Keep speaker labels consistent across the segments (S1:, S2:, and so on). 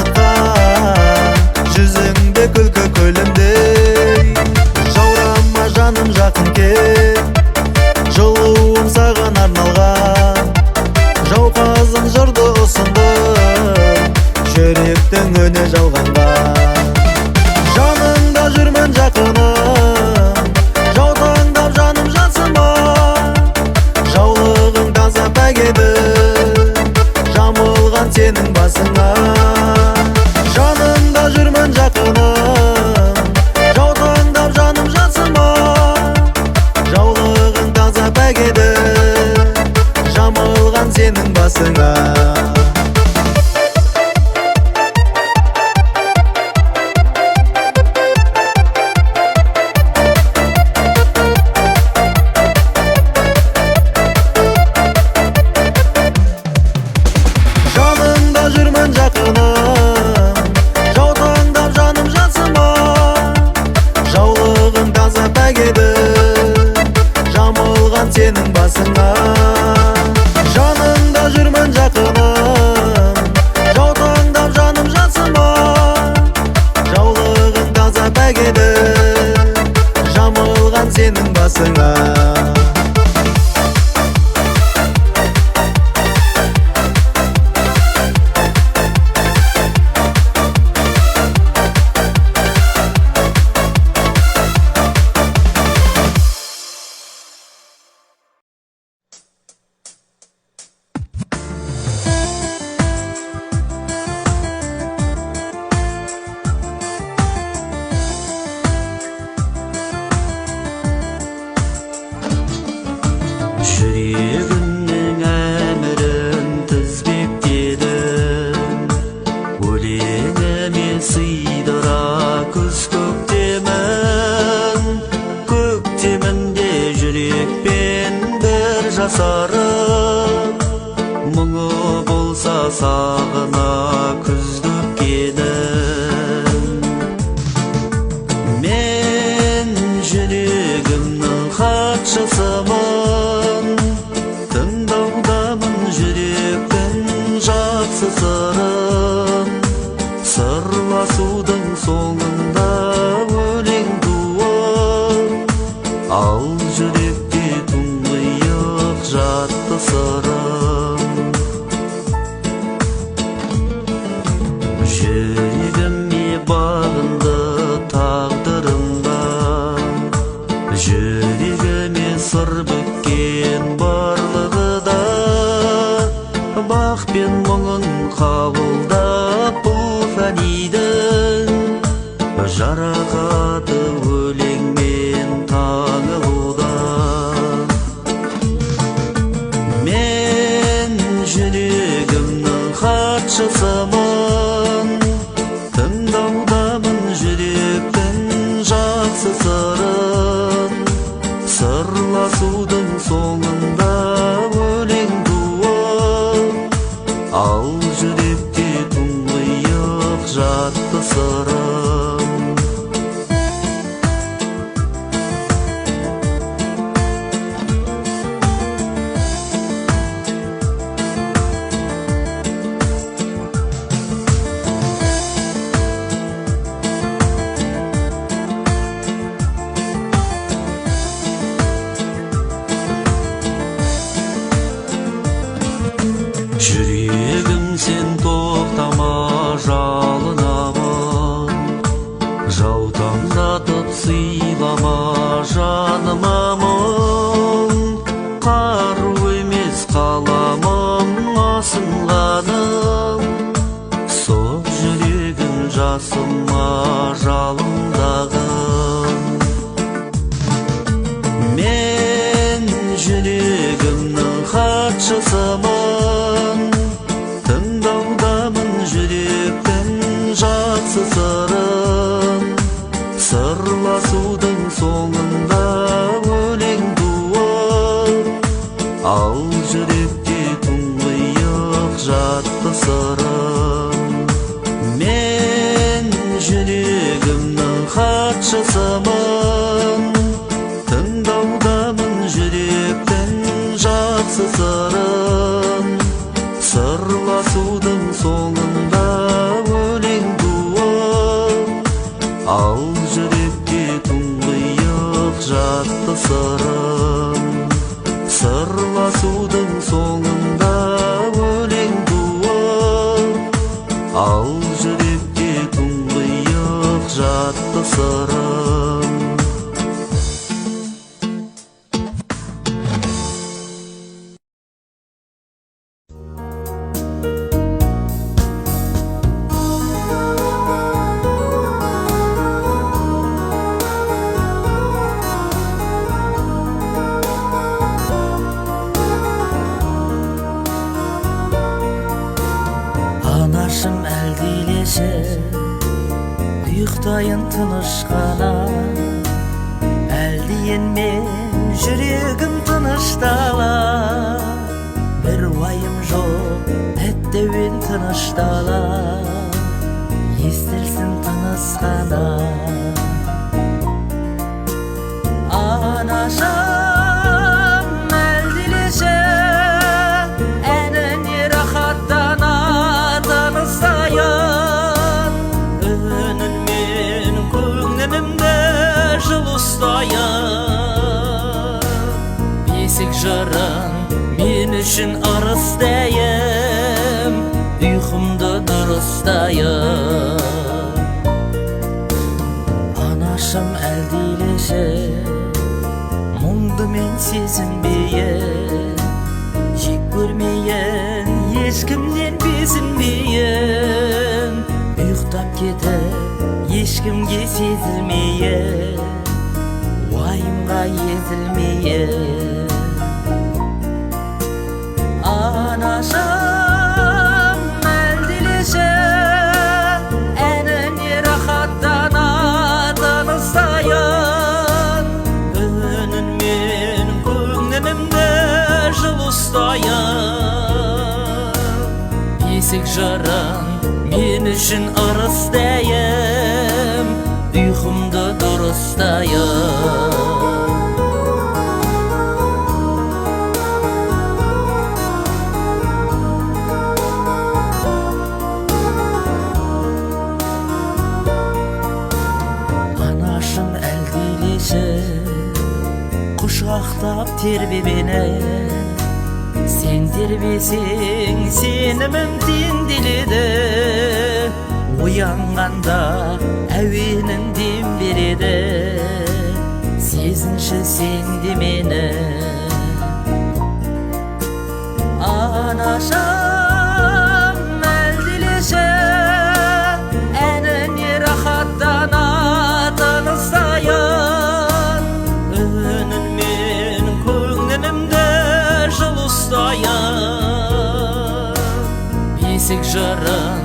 S1: жатқан, жүзіңде күлкі көлімдей. Жаурама жаным жақын кел, жылуым саған арналған, жауқазын жырды ұсындым, жүректің үні жалғанда. Жаныңда жүрмін жақыным, жаутаңдап жаным жасыма, жаулығың таза пәк еді, жамылған сенің басыңа. Жаныңда жүрмін жақыным, жаутаңдап жаным жасыма, жаулығың таза пәк еді, жамылған сенің басыңа. Жүрмін жақыным, жаутаңдап жаным жасыма, жаулығың таза пәк еді, жамылған сенің басыңа. Жаныңда жүрмін жақыным, жаутаңдап жаным жасыма, жаулығың таза пәк еді, жамылған сенің басыңа.
S2: Жүрегімнің әмірін тізбектедім, өлеңіме сыйдыра күз көктемін. Көктемінде жүрекпен бір жасарып, мұңы болса сағына күздік келім. Мен жүрегімнің хатшысымын, тыңдаудамын жүректің жақсы сырын. Сырласудың соңында өлең туып, ал жүректе тұңғиық жатты сырым. Жүрегіме бағынды тағдырымда, жүрегіме сыр бүккен барлығы да, бақ пен мұңын қабылдап бұл фәнидің, жарақаты өлеңмен таңылуда. Мен жүрегімнің хатшысымын, тыңдаудамын жүректің жақсы сырын. Сырласудың соңында өлең туып, ал жүректе тұңғиық жатты сырым. Жүрегім сен тоқтама жалынамын, жаутаңдатып сыйлама жаныма мұң. Қару емес қаламым асынғаным, соқ жүрегім жасыма жалындағым. Мен жүрегімнің хатшысымын, тыңдаудамын жүректің жақсы сырын. Сырласудың соңында өлең туып, ал жүректе тұңғиық жатты сырым. Мен жүрегімнің хатшысымын, тыңдаудамын жүректің жақсы сырын. сарам. Сырласудың соңында өлең туар, ал жүрекке тұңғиық жатты сарам.
S3: Anашым әлдилесе ұйықтайын тыныш қана, әлдиен мен жүрегім тыныштала. Бір уайым жоқ әттеуен тыныштала, естілсін тыныс қана. Анашым бесік жырын мен үшін арыстайым, ұйқымды дұрыстайым. Анашым әлдилесе мұңды мен сезінбейін, жек көрмейін, ешкімнен безінбейін. Ұйықтап кетіп ешкімге сезілмейін, уайымға езілмейін. Анашым әлдилесе әніне рахаттана тыныстайын, үнінмен көңілімді жыл ұстайын. Бесік жырын мен үшін арыстайым, ұйқымды дұрыстайым. Анашым әлдилесе құшақтап тербебені, сен тербесең сенімім теңделеді. Оянғанда әуенің дем береді, сезінші сен де мені. Анашым әлдилесе әніне рахаттана тыныстайын, үнінмен көңілімді жыл ұстайын. Бесік жырын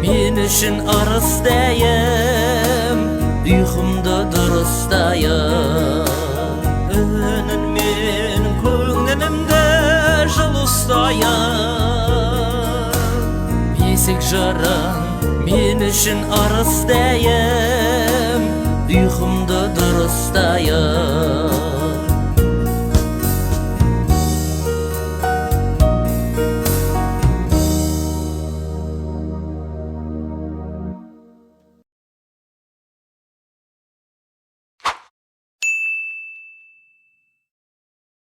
S3: мен үшін арыстайым, ұйқымды дұрыстайым. Үнінмен көңілімді жыл ұстайым. Бесік жырын мен үшін арыстайым, ұйқымды дұрыстайым.